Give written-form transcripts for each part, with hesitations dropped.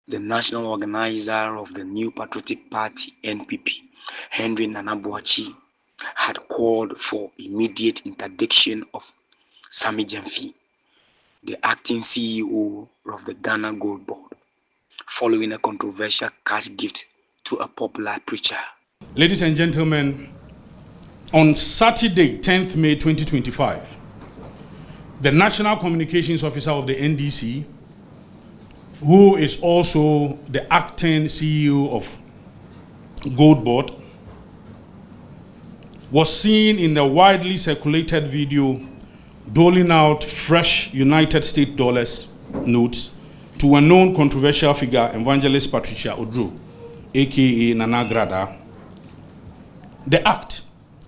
the national organizer of the new Patriotic Party, NPP, Nana Boakye, had called for immediate interdiction of Sammy Gyamfi, the acting CEO of the Ghana Gold Board, following a controversial cash gift to a popular preacher. Ladies and gentlemen, on Saturday, 10th May 2025, the National Communications Officer of the NDC, who is also the acting CEO of Gold Board, was seen in a widely circulated video doling out fresh United States dollars notes to a known controversial figure, evangelist Patricia Odro, aka Nana Agradaa. The act,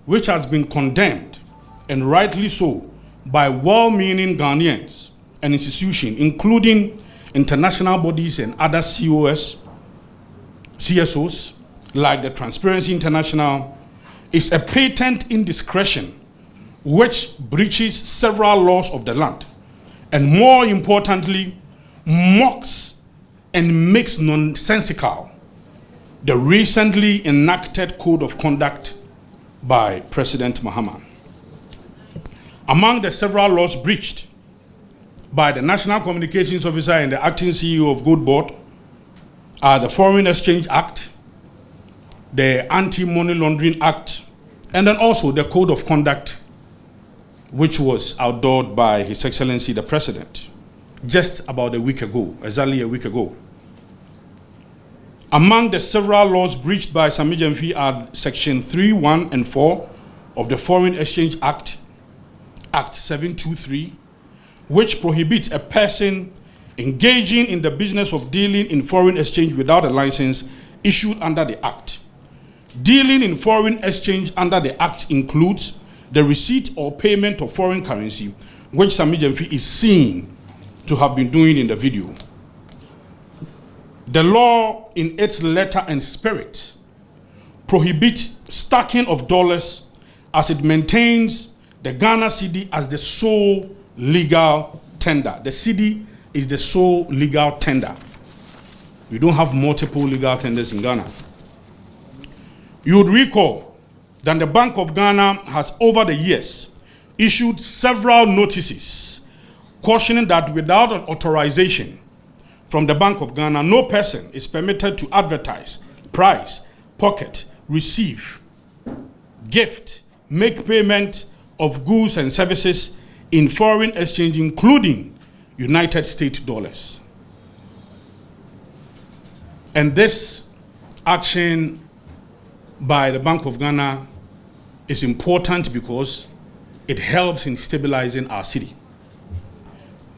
which has been condemned, and rightly so, by well-meaning Ghanaians and institutions, including international bodies and other CSOs, like the Transparency International, is a patent indiscretion which breaches several laws of the land, and more importantly, mocks and makes nonsensical the recently enacted Code of Conduct by President Mahama. Among the several laws breached by the National Communications Officer and the acting CEO of Gold Board are the Foreign Exchange Act, the Anti-Money Laundering Act, and then also the Code of Conduct, which was outlawed by His Excellency the President just about a week ago, exactly a week ago. Among the several laws breached by Sammy Gyamfi are Section 3, 1, and 4 of the Foreign Exchange Act, Act 723, which prohibits a person engaging in the business of dealing in foreign exchange without a license issued under the Act. Dealing in foreign exchange under the Act includes the receipt or payment of foreign currency, which Sammy Gyamfi is seen to have been doing in the video. The law, in its letter and spirit, prohibits stacking of dollars as it maintains the Ghana cedi as the sole legal tender. The cedi is the sole legal tender. We don't have multiple legal tenders in Ghana. You would recall that the Bank of Ghana has over the years issued several notices cautioning that without an authorization from the Bank of Ghana, no person is permitted to advertise, price, pocket, receive, gift, make payment of goods and services in foreign exchange, including United States dollars. And this action by the Bank of Ghana is important because it helps in stabilizing our city.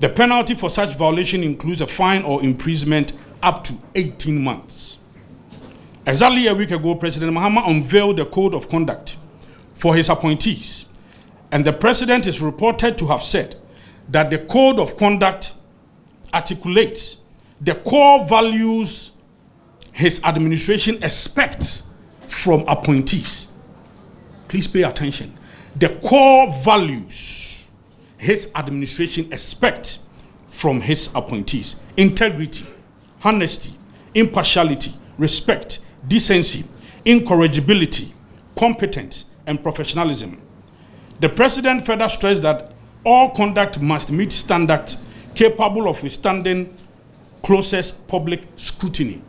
The penalty for such violation includes a fine or imprisonment up to 18 months. Exactly a week ago, President Mahama unveiled the Code of Conduct for his appointees, and the President is reported to have said that the Code of Conduct articulates the core values his administration expects from appointees. Please pay attention. The core values his administration expects from his appointees: integrity, honesty, impartiality, respect, decency, incorrigibility, competence, and professionalism. The President further stressed that all conduct must meet standards capable of withstanding closest public scrutiny.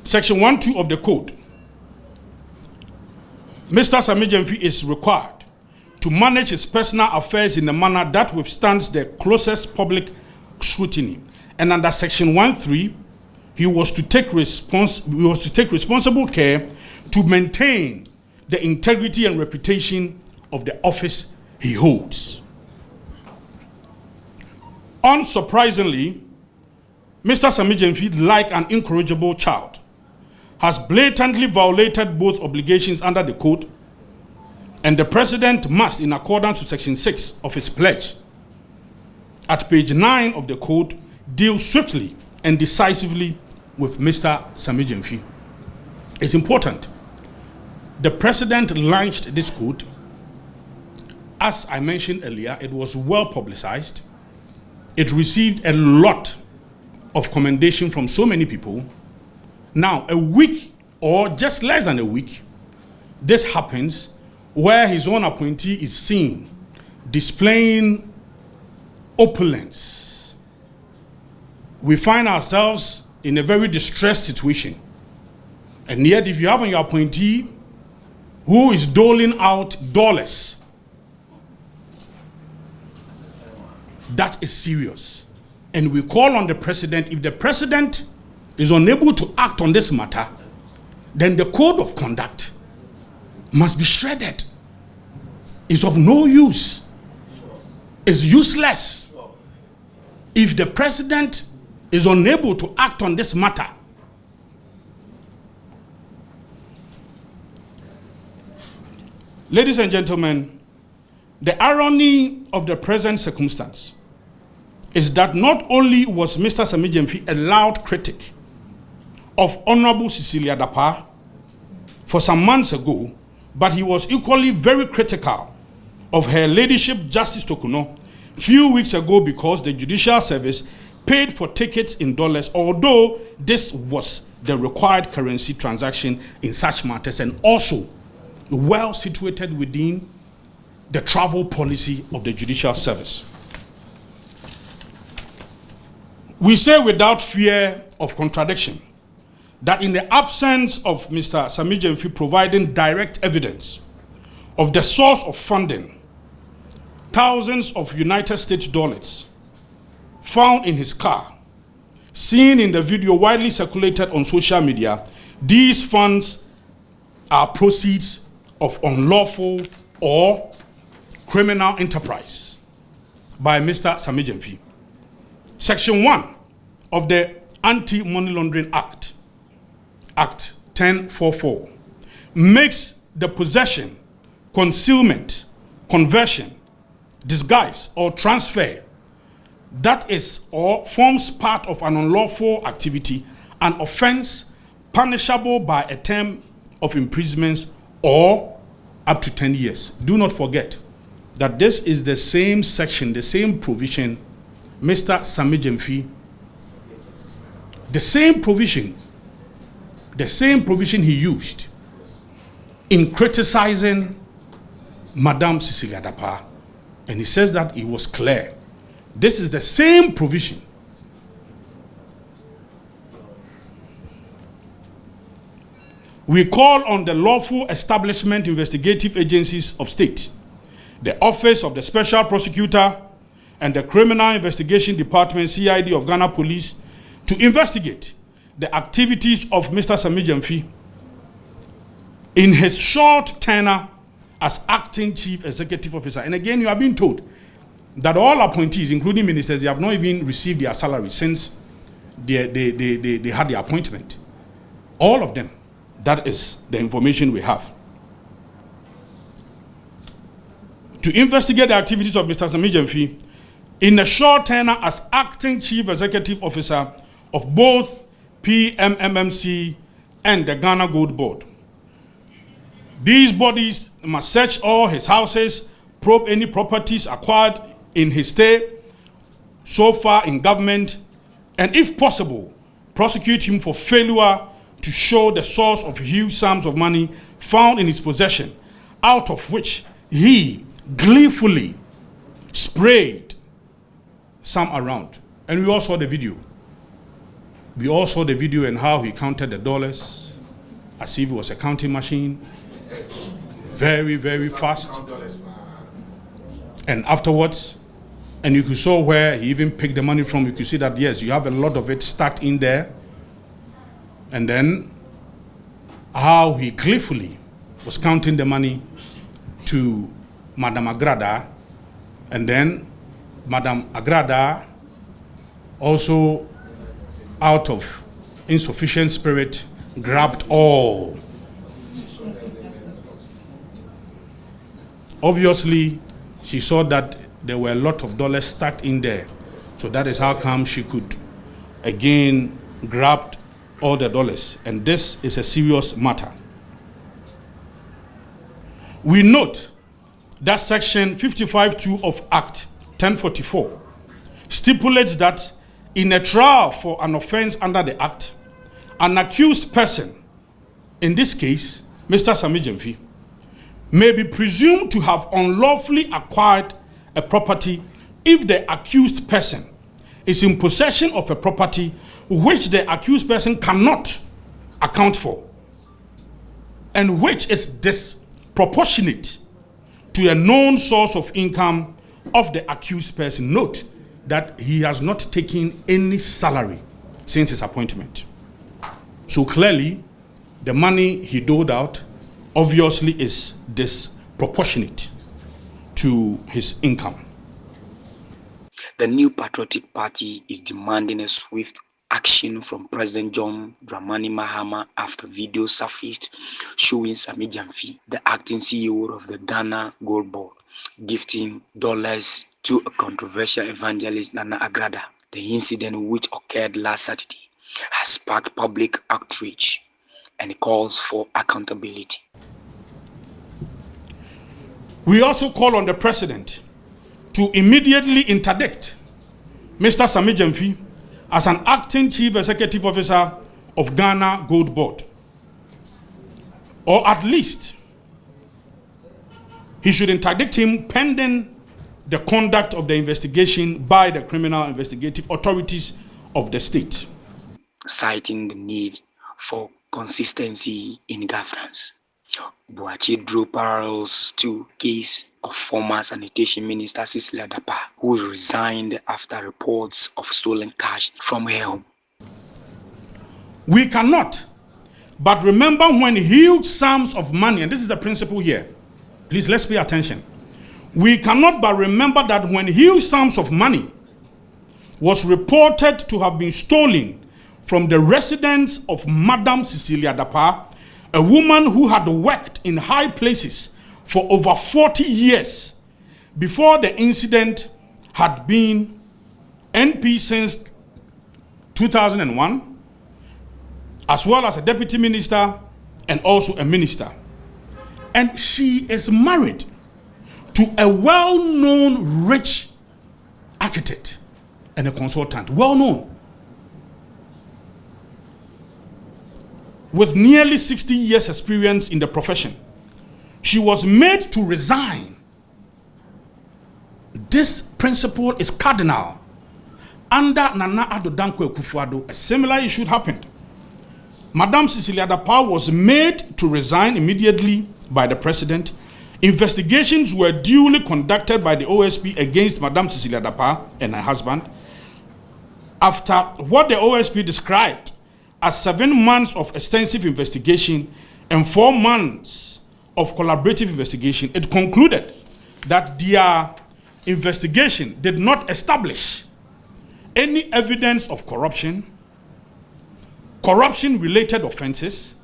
Section 1.2 of the Code, Mr. Sammy Gyamfi is required to manage his personal affairs in a manner that withstands the closest public scrutiny. And under Section 1.3, he was to take responsible care to maintain the integrity and reputation of the office he holds. Unsurprisingly, Mr. Sammy Gyamfi, like an incorrigible child, has blatantly violated both obligations under the Code, and the President must, in accordance with Section 6 of his pledge, at page 9 of the Code, deal swiftly and decisively with Mr. Sammy Gyamfi. It's important. The President launched this code. As I mentioned earlier, it was well publicized. It received a lot of commendation from so many people. Now, a week or just less than a week, this happens where his own appointee is seen displaying opulence. We find ourselves in a very distressed situation. And yet, if you have on your appointee who is doling out dollars, that is serious. And we call on the president. If the president is unable to act on this matter, then the code of conduct must be shredded. It's of no use. It's useless. If the president is unable to act on this matter, ladies and gentlemen, the irony of the present circumstance is that not only was Mr. Sammy Gyamfi a loud critic of Honorable Cecilia Dapaah for some months ago, but he was equally very critical of her ladyship, Justice Tokuno, few weeks ago because the judicial service paid for tickets in dollars, although this was the required currency transaction in such matters and also well situated within the travel policy of the judicial service. We say without fear of contradiction that in the absence of Mr. Sammy Gyamfi providing direct evidence of the source of funding, thousands of United States dollars found in his car, seen in the video widely circulated on social media, these funds are proceeds of unlawful or criminal enterprise by Mr. Sammy Gyamfi. Section 1 of the Anti-Money Laundering Act, Act 1044, makes the possession, concealment, conversion, disguise, or transfer that is or forms part of an unlawful activity an offense punishable by a term of imprisonment or up to 10 years. Do not forget that this is the same section, the same provision Mr. Sammy Gyamfi, the same provision he used in criticizing Madam Cecilia Dapaah, and he says that it was clear. This is the same provision. We call on the lawful establishment investigative agencies of state, the Office of the Special Prosecutor, and the Criminal Investigation Department, CID of Ghana Police, to investigate the activities of Mr. Sammy Gyamfi in his short tenure as acting chief executive officer. And again, you are being told that all appointees, including ministers, they have not even received their salary since they had the appointment. All of them. That is the information we have. To investigate the activities of Mr. Sammy Gyamfi in a short tenure as acting chief executive officer of both PMMMC and the Ghana Gold Board. These bodies must search all his houses, probe any properties acquired in his stay so far in government, and if possible, prosecute him for failure to show the source of huge sums of money found in his possession, out of which he gleefully sprayed some around. And we all saw the video. We all saw the video and how he counted the dollars as if it was a counting machine. Very, very fast. And afterwards, and you could saw where he even picked the money from. You could see that, yes, you have a lot of it stacked in there. And then how he gleefully was counting the money to Madam Agradaa, and then Madam Agradaa also, out of insufficient spirit, grabbed all. Obviously, she saw that there were a lot of dollars stacked in there. So that is how come she could again grab all the dollars. And this is a serious matter. We note that section 55(2) of Act 1044 stipulates that in a trial for an offense under the Act, an accused person, in this case, Mr. Sammy Gyamfi, may be presumed to have unlawfully acquired a property if the accused person is in possession of a property which the accused person cannot account for and which is disproportionate to a known source of income of the accused person. Note that he has not taken any salary since his appointment. So clearly, the money he doled out obviously is disproportionate to his income. The new Patriotic Party is demanding a swift action from President John Mahama after video surfaced showing Sammy Gyamfi, the acting CEO of the Ghana Gold Board, gifting dollars to a controversial evangelist, Nana Agradaa. The incident, which occurred last Saturday, has sparked public outrage and calls for accountability. We also call on the President to immediately interdict Mr. Sammy Gyamfi as an acting chief executive officer of Ghana Gold Board. Or at least, he should interdict him pending the conduct of the investigation by the criminal investigative authorities of the state. Citing the need for consistency in governance, Boakye drew parallels to case of former sanitation minister Cecilia Dapa, who resigned after reports of stolen cash from her home. We cannot but remember when huge sums of money, and this is the principle here, please let's pay attention. We cannot but remember that when huge sums of money was reported to have been stolen from the residence of Madam Cecilia Dapa, a woman who had worked in high places for over 40 years before the incident, had been NP since 2001, as well as a deputy minister and also a minister. And she is married to a well-known rich architect and a consultant, well-known, with nearly 60 years experience in the profession. She was made to resign. This principle is cardinal. Under Nana Agradaa, a similar issue happened. Madam Cecilia Dapa was made to resign immediately by the president. Investigations were duly conducted by the OSP against Madam Cecilia Dapa and her husband. After what the OSP described as 7 months of extensive investigation and 4 months of collaborative investigation, it concluded that their investigation did not establish any evidence of corruption, corruption-related offenses,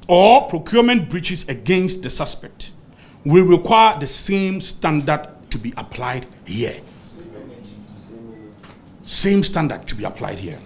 or procurement breaches against the suspect. We require the same standard to be applied here. Same standard to be applied here.